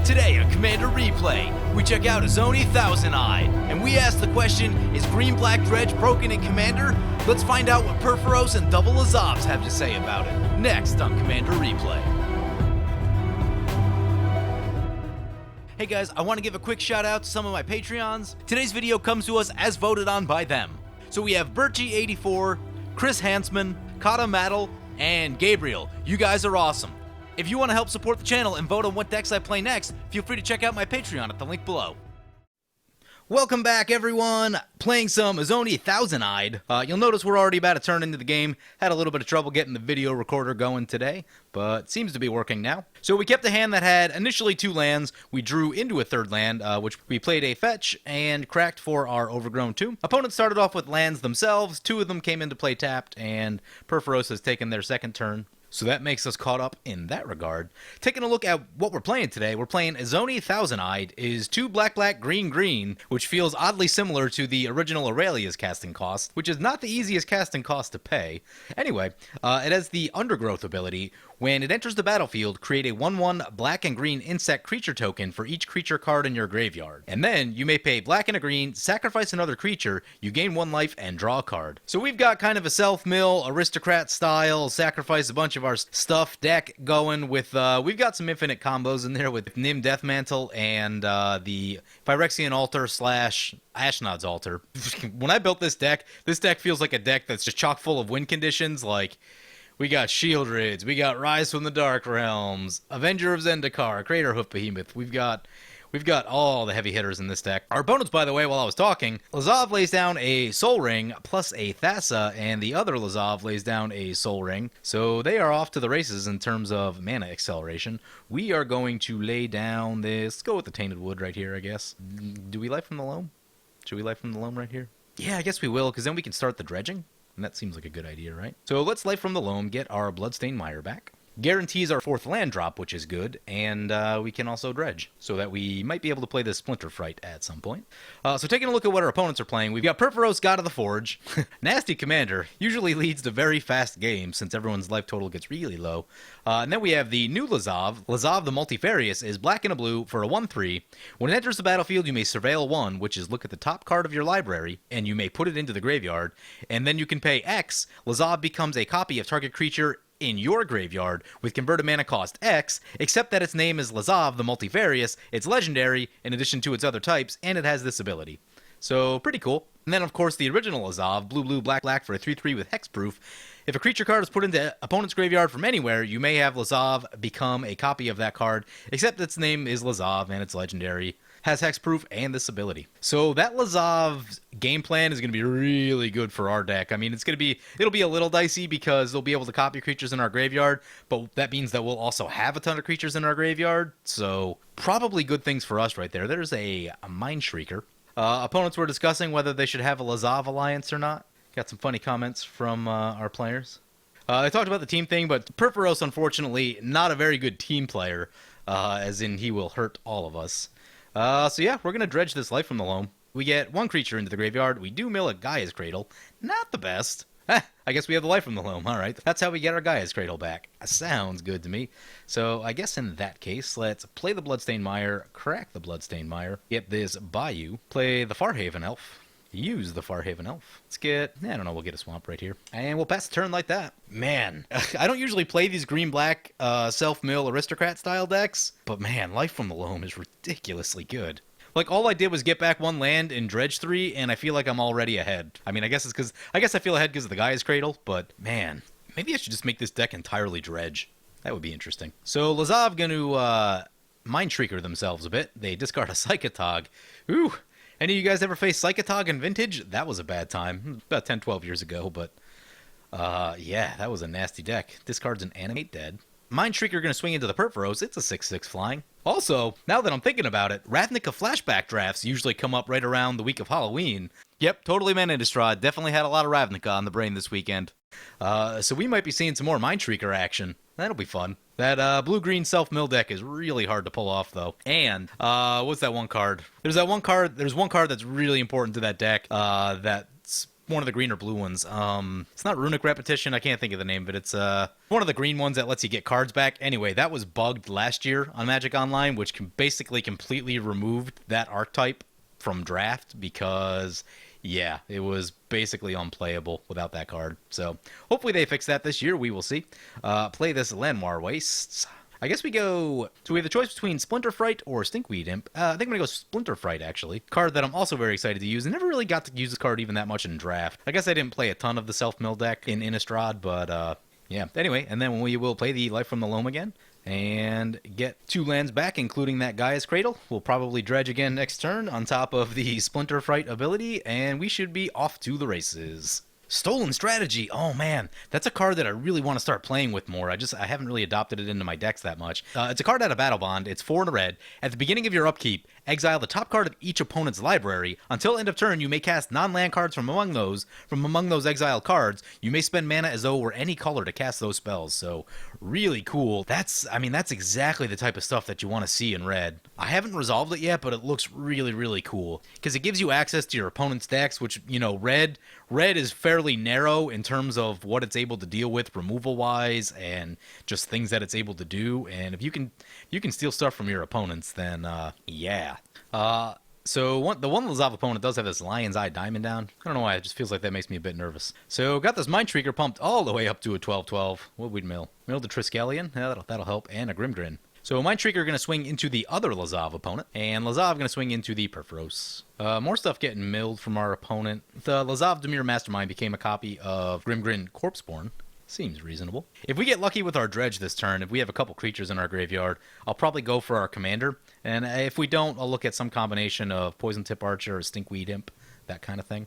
Today on Commander Replay, we check out Izoni Thousand Eyed, and we ask the question, is green-black Dredge broken in Commander? Let's find out what Purphoros and double Lazavs have to say about it, next on Commander Replay. Hey guys, I want to give a quick shout out to some of my Patreons. Today's video comes to us as voted on by them. So we have Birchie84, Chris Hansman, Kata Maddle, and Gabriel. You guys are awesome. If you want to help support the channel and vote on what decks I play next, feel free to check out my Patreon at the link below. Welcome back, everyone. Playing some Izoni Thousand Eyed. You'll notice we're already about to turn into the game. Had a little bit of trouble getting the video recorder going today, but seems to be working now. So we kept a hand that had initially 2 lands. We drew into a 3rd land, which we played a fetch and cracked for our Overgrown 2. Opponents started off with lands themselves. 2 of them came into play tapped, and Purphoros has taken their 2nd turn. So that makes us caught up in that regard. Taking a look at what we're playing today, we're playing Izoni Thousand Eyed is 2 black, green, which feels oddly similar to the original Aurelia's casting cost, which is not the easiest casting cost to pay. Anyway, it has the Undergrowth ability. When it enters the battlefield, create a 1/1 black and green insect creature token for each creature card in your graveyard. And then you may pay black and a green, sacrifice another creature, you gain 1 life, and draw a card. So we've got kind of a self-mill, aristocrat style, sacrifice a bunch of our stuff deck going with, we've got some infinite combos in there with Nim Deathmantle and the Phyrexian Altar / Ashnod's Altar. When I built this deck feels like a deck that's just chock full of win conditions, like we got Shieldrids, we got Rise from the Dark Realms, Avenger of Zendikar, Craterhoof Behemoth. We've got all the heavy hitters in this deck. Our opponents, by the way, while I was talking, Lazav lays down a Soul Ring plus a Thassa, and the other Lazav lays down a Soul Ring. So they are off to the races in terms of mana acceleration. We are going to lay down this, let's go with the Tainted Wood right here, I guess. Do we Life from the Loam? Should we Life from the Loam right here? Yeah, I guess we will, because then we can start the dredging. And that seems like a good idea, right? So let's Life from the Loam, get our Bloodstained Mire back. Guarantees our 4th land drop, which is good, and we can also dredge, so that we might be able to play this Splinter Fright at some point. So taking a look at what our opponents are playing, we've got Purphoros, God of the Forge. Nasty commander, usually leads to very fast games, since everyone's life total gets really low. And then we have the new Lazav. Lazav the Multifairous is black and a blue for a 1/3. When it enters the battlefield, you may surveil 1, which is look at the top card of your library, and you may put it into the graveyard, and then you can pay X. Lazav becomes a copy of target creature in your graveyard with converted mana cost X, except that its name is Lazav the Multifairous, it's legendary in addition to its other types, and it has this ability. So, pretty cool. And then, of course, the original Lazav, blue, black for a 3/3 with hexproof. If a creature card is put into opponent's graveyard from anywhere, you may have Lazav become a copy of that card, except its name is Lazav and it's legendary, has hexproof, and this ability. So that Lazav's game plan is going to be really good for our deck. I mean, it'll be a little dicey because they'll be able to copy creatures in our graveyard, but that means that we'll also have a ton of creatures in our graveyard, so probably good things for us right there. There's a Mind Shrieker. Opponents were discussing whether they should have a Lazav alliance or not. Got some funny comments from our players. They talked about the team thing, but Purphoros, unfortunately, not a very good team player, as in he will hurt all of us. So yeah, we're going to dredge this Life from the Loam. We get 1 creature into the graveyard. We do mill a Gaia's Cradle. Not the best. I guess we have the Life from the Loam. All right, that's how we get our Gaia's Cradle back. Sounds good to me. So I guess in that case, let's play the Bloodstained Mire, crack the Bloodstained Mire, get this Bayou, play the Farhaven Elf, use the Farhaven Elf. Let's get, I don't know, we'll get a Swamp right here. And we'll pass the turn like that. Man, I don't usually play these green-black self-mill aristocrat style decks, but man, Life from the Loam is ridiculously good. Like, all I did was get back 1 land in Dredge 3, and I feel like I'm already ahead. I mean, I guess I feel ahead because of the Gaia's Cradle, but man, maybe I should just make this deck entirely Dredge. That would be interesting. So Lazav gonna Mind Shrieker themselves a bit. They discard a Psychotog. Ooh! Any of you guys ever faced Psychotog in Vintage? That was a bad time. About 10, 12 years ago, but yeah, that was a nasty deck. Discards an Animate Dead. Mind Shrieker going to swing into the Purphoros. It's a 6/6 flying. Also, now that I'm thinking about it, Ravnica flashback drafts usually come up right around the week of Halloween. Yep, totally Mana Innistrad. Definitely had a lot of Ravnica on the brain this weekend. So we might be seeing some more Mind Shrieker action. That'll be fun. That blue-green self-mill deck is really hard to pull off, though. And, what's that one card? There's one card that's really important to that deck, that's one of the green or blue ones. It's not Runic Repetition. I can't think of the name, but it's one of the green ones that lets you get cards back. Anyway, that was bugged last year on Magic Online, which basically completely removed that archetype from draft because, yeah, it was basically unplayable without that card. So hopefully they fix that this year. We will see. Play this Llanowar Wastes. I guess we go... So we have the choice between Splinter Fright or Stinkweed Imp. I think I'm going to go Splinter Fright, actually. Card that I'm also very excited to use. I never really got to use this card even that much in draft. I guess I didn't play a ton of the Self-Mill deck in Innistrad, but yeah. Anyway, and then we will play the Life from the Loam again and get 2 lands back, including that Gaia's Cradle. We'll probably Dredge again next turn on top of the Splinter Fright ability, and we should be off to the races. Stolen Strategy. Oh man, that's a card that I really want to start playing with more. I haven't really adopted it into my decks that much. It's a card out of Battle Bond. It's 4 and a red. At the beginning of your upkeep, exile the top card of each opponent's library. Until end of turn, you may cast non-land cards from among those exiled cards. You may spend mana as though it were any color to cast those spells. So really cool. That's exactly the type of stuff that you want to see in red. I haven't resolved it yet, but it looks really, really cool because it gives you access to your opponent's decks, which, you know, red is fairly narrow in terms of what it's able to deal with removal wise and just things that it's able to do. And if you can steal stuff from your opponents, then yeah. So the one Lazav opponent does have this Lion's Eye Diamond down. I don't know why, it just feels like that makes me a bit nervous. So got this Mind Shrieker pumped all the way up to a 12/12. What would we mill? Mill the Triskelion, yeah, that'll help, and a Grimgrin. So Mind Shrieker going to swing into the other Lazav opponent, and Lazav going to swing into the Purphoros. More stuff getting milled from our opponent. The Lazav Dimir Mastermind became a copy of Grimgrin Corpseborn. Seems reasonable. If we get lucky with our Dredge this turn, if we have a couple creatures in our graveyard, I'll probably go for our commander. And if we don't, I'll look at some combination of Poison Tip Archer or Stinkweed Imp, that kind of thing.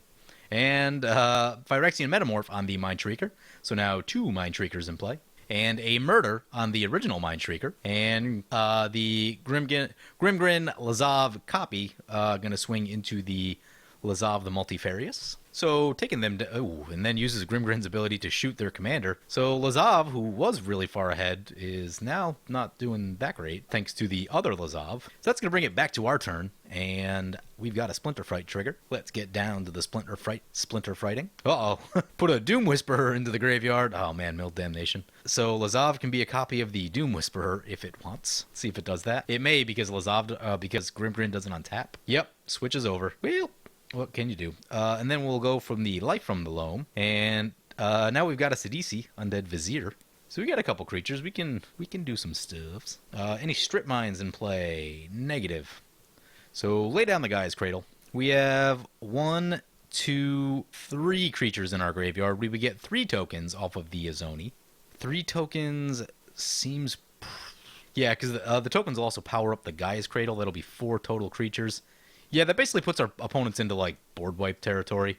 And Phyrexian Metamorph on the Mind Shrieker. So now 2 Mind Shriekers in play. And a Murder on the original Mind Shrieker. And the Grimgrin Lazav copy going to swing into the Lazav the Multifairous. So taking them to... Oh, and then uses Grimgrin's ability to shoot their commander. So Lazav, who was really far ahead, is now not doing that great, thanks to the other Lazav. So that's going to bring it back to our turn, and we've got a Splinter Fright trigger. Let's get down to the Splinter Frighting. Uh-oh. Put a Doom Whisperer into the graveyard. Oh man, Mill Damnation. So Lazav can be a copy of the Doom Whisperer if it wants. Let's see if it does that. It may, because because Grimgrin doesn't untap. Yep, switches over. Well, what can you do? And then we'll go from the Life from the Loam, and now we've got a Sidisi, Undead Vizier. So we got a couple creatures. We can do some stuffs. Any Strip Mines in play? Negative. So lay down the Gaia's Cradle. We have 1, 2, 3 creatures in our graveyard. We would get 3 tokens off of the Izoni. 3 tokens seems... Yeah, because the tokens will also power up the Gaia's Cradle. That'll be 4 total creatures. Yeah, that basically puts our opponents into, like, board wipe territory.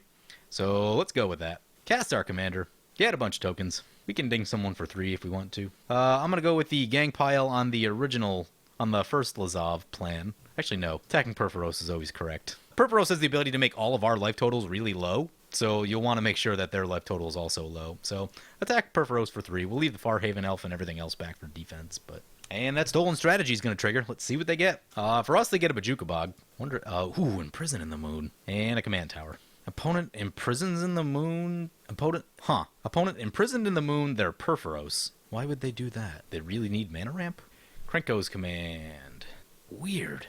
So let's go with that. Cast our commander. Get a bunch of tokens. We can ding someone for 3 if we want to. I'm going to go with the Gang Pile on the first Lazav plan. Actually, no. Attacking Purphoros is always correct. Purphoros has the ability to make all of our life totals really low. So you'll want to make sure that their life total is also low. So attack Purphoros for 3. We'll leave the Farhaven Elf and everything else back for defense, but... And that Stolen Strategy is going to trigger. Let's see what they get. For us, they get a Bajuka Bog. Imprison in the Moon. And a Command Tower. Opponent imprisons in the moon. Opponent imprisoned in the moon. They're Purphoros. Why would they do that? They really need mana ramp? Krenko's command. Weird.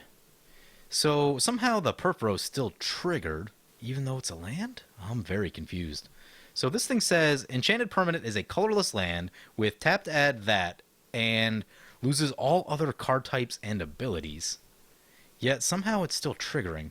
So somehow the Purphoros still triggered, even though it's a land? I'm very confused. So this thing says, Enchanted Permanent is a colorless land with tap to add that, and loses all other card types and abilities. Yet somehow it's still triggering.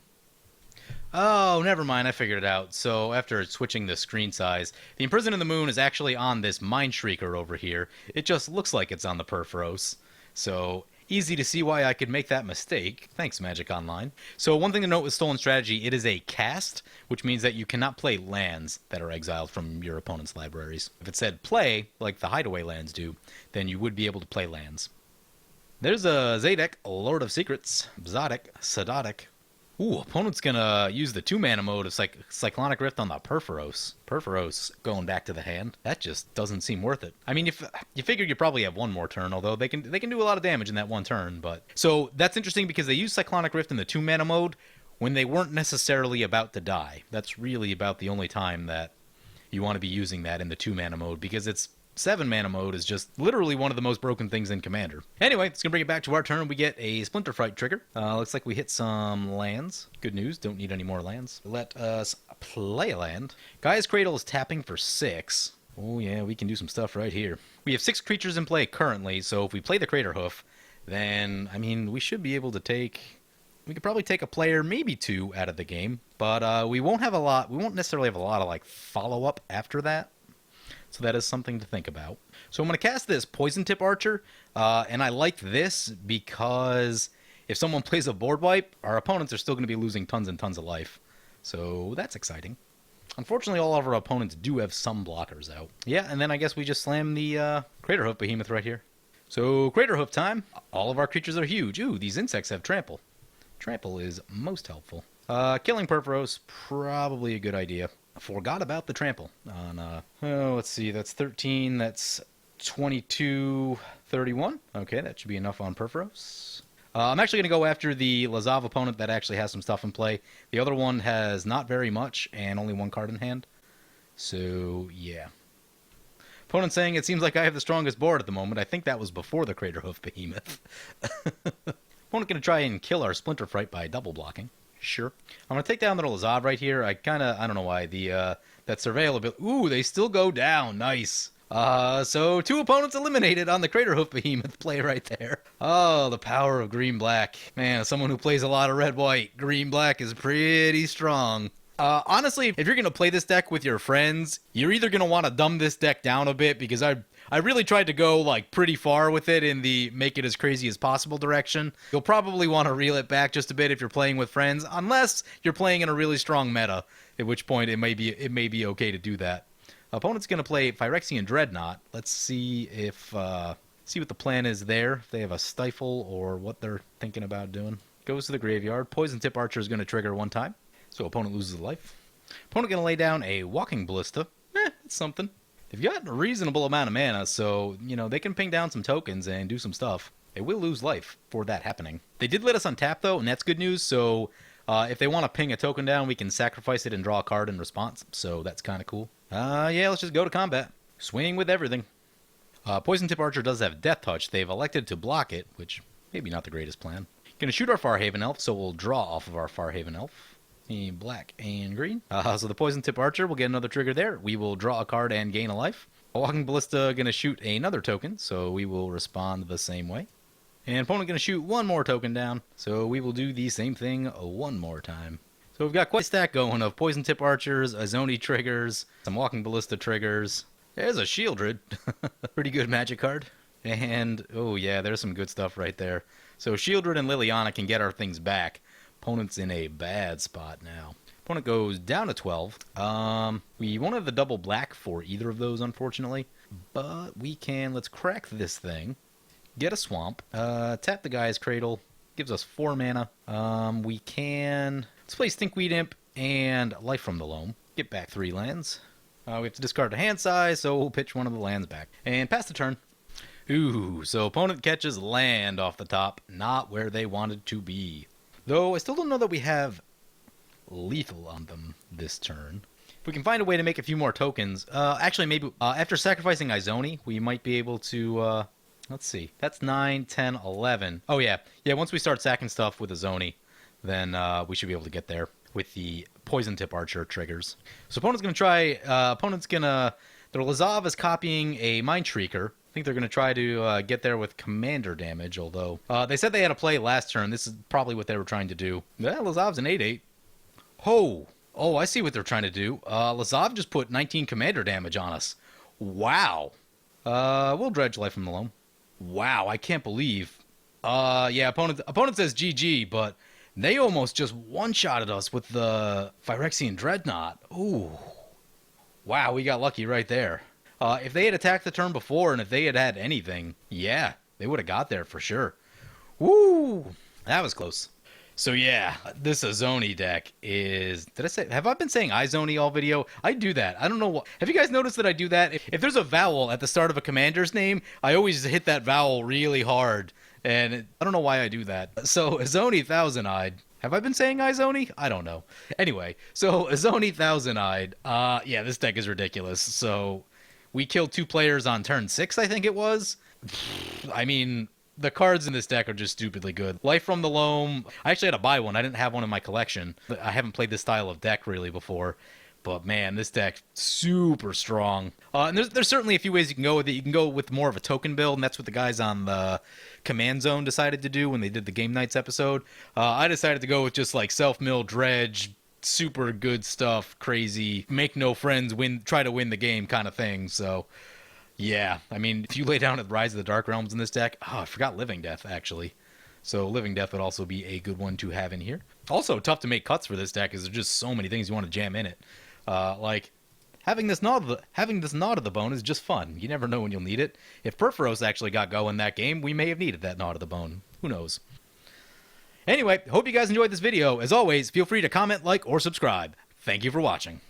Oh, never mind, I figured it out. So after switching the screen size, the Imprison in the Moon is actually on this Mind Shrieker over here. It just looks like it's on the Purphoros. So easy to see why I could make that mistake. Thanks, Magic Online. So one thing to note with Stolen Strategy, it is a cast, which means that you cannot play lands that are exiled from your opponent's libraries. If it said play, like the Hideaway lands do, then you would be able to play lands. There's a Zadek, Lord of Secrets, Zadok, Sadotic. Ooh, opponent's gonna use the 2-mana mode of Cyclonic Rift on the Purphoros. Purphoros going back to the hand. That just doesn't seem worth it. I mean, you figure you probably have one more turn, although they can do a lot of damage in that one turn. But so that's interesting because they use Cyclonic Rift in the 2-mana mode when they weren't necessarily about to die. That's really about the only time that you want to be using that in the 2-mana mode, because it's 7-mana mode is just literally one of the most broken things in Commander. Anyway, it's going to bring it back to our turn. We get a Splinter Fright trigger. Looks like we hit some lands. Good news, don't need any more lands. Let us play a land. Gaia's Cradle is tapping for 6. Oh yeah, we can do some stuff right here. We have 6 creatures in play currently, so if we play the Crater Hoof, then, I mean, we should be able to take... We could probably take a player, maybe 2, out of the game, but we won't have a lot. We won't necessarily have a lot of, like, follow-up after that. So that is something to think about. So I'm going to cast this Poison Tip Archer, and I like this because if someone plays a board wipe, our opponents are still going to be losing tons and tons of life. So that's exciting. Unfortunately, all of our opponents do have some blockers out. Yeah, and then I guess we just slam the Crater Hoof Behemoth right here. So Crater Hoof time. All of our creatures are huge. Ooh, these insects have trample. Trample is most helpful. Killing Purphoros, probably a good idea. Forgot about the trample on, let's see, that's 13, that's 22, 31. Okay, that should be enough on Purphoros. I'm actually going to go after the Lazav opponent that actually has some stuff in play. The other one has not very much and only 1 card in hand. So, yeah. Opponent saying it seems like I have the strongest board at the moment. I think that was before the Crater Hoof Behemoth. Opponent going to try and kill our Splinter Fright by double blocking. Sure. I'm going to take down the Lazav right here. I don't know why. That Surveil ability. Ooh, they still go down. Nice. So 2 opponents eliminated on the Crater Hoof Behemoth play right there. Oh, the power of green-black. Man, as someone who plays a lot of red-white, green-black is pretty strong. Honestly, if you're going to play this deck with your friends, you're either going to want to dumb this deck down a bit, because I really tried to go like pretty far with it in the make it as crazy as possible direction. You'll probably want to reel it back just a bit if you're playing with friends, unless you're playing in a really strong meta, at which point it may be okay to do that. Opponent's going to play Phyrexian Dreadnought. Let's see if see what the plan is there. If they have a Stifle or what they're thinking about doing. Goes to the graveyard. Poison Tip Archer is going to trigger 1 time, so opponent loses a life. Opponent going to lay down a Walking Ballista. It's something. They've got a reasonable amount of mana, so, you know, they can ping down some tokens and do some stuff. They will lose life for that happening. They did let us untap, though, and that's good news, so if they want to ping a token down, we can sacrifice it and draw a card in response, so that's kind of cool. Yeah, let's just go to combat. Swing with everything. Poison Tip Archer does have Death Touch. They've elected to block it, which maybe not the greatest plan. Gonna shoot our Farhaven Elf, so we'll draw off of our Farhaven Elf. Black and green. So the Poison Tip Archer will get another trigger there. We will draw a card and gain a life. Walking Ballista going to shoot another token, so we will respond the same way. And opponent going to shoot 1 more token down, so we will do the same thing 1 more time. So we've got quite a stack going of Poison Tip Archers, Izoni triggers, some Walking Ballista triggers. There's a Shieldred. Pretty good magic card. And, oh yeah, there's some good stuff right there. So Shieldred and Liliana can get our things back. Opponent's in a bad spot now. Opponent goes down to 12. We won't have the double black for either of those, unfortunately. But we can, let's crack this thing. Get a swamp. Tap the Gaia's Cradle. Gives us 4 mana. We can, let's play Stinkweed Imp and Life from the Loam. Get back 3 lands. We have to discard a hand size, so we'll pitch one of the lands back. And pass the turn. Ooh, so opponent catches land off the top. Not where they wanted to be. Though, I still don't know that we have lethal on them this turn. If we can find a way to make a few more tokens, actually maybe after sacrificing Izoni, we might be able to, let's see, that's 9, 10, 11. Oh yeah, once we start sacking stuff with Izoni, then we should be able to get there with the Poison Tip Archer triggers. So opponent's going to try, their Lazav is copying a Mind Shrieker. I think they're going to try to get there with commander damage, although they said they had a play last turn. This is probably what they were trying to do. Yeah, Lazav's an 8/8. Oh, I see what they're trying to do. Lazav just put 19 commander damage on us. Wow. We'll Dredge Life from the Loam. Wow, I can't believe. Yeah, opponent says GG, but they almost just one-shotted us with the Phyrexian Dreadnought. Ooh. Wow, we got lucky right there. If they had attacked the turn before, and if they had had anything, yeah, they would have got there for sure. Woo! That was close. So yeah, this Izoni deck is... Have I been saying Izoni all video? I do that. I don't know what... Have you guys noticed that I do that? If there's a vowel at the start of a commander's name, I always hit that vowel really hard. And I don't know why I do that. So Izoni Thousand-Eyed. Have I been saying Izoni? I don't know. Anyway, so Izoni Thousand-Eyed. Yeah, this deck is ridiculous. So we killed 2 players on turn 6, I think it was. I mean, the cards in this deck are just stupidly good. Life from the Loam. I actually had to buy one. I didn't have one in my collection. I haven't played this style of deck really before. But man, this deck, super strong. And there's certainly a few ways you can go with it. You can go with more of a token build, and that's what the guys on the Command Zone decided to do when they did the Game Nights episode. I decided to go with just like self-mill, dredge, super good stuff, crazy, make no friends, try to win the game kind of thing. So yeah, I mean, if you lay down at Rise of the Dark Realms in this deck, I forgot Living Death actually. So Living Death would also be a good one to have in here. Also tough to make cuts for this deck because there's just so many things you want to jam in it. Like having this Nod of the Bone is just fun. You never know when you'll need it. If Purphoros actually got going that game, we may have needed that Nod of the Bone. Who knows? Anyway, hope you guys enjoyed this video. As always, feel free to comment, like, or subscribe. Thank you for watching.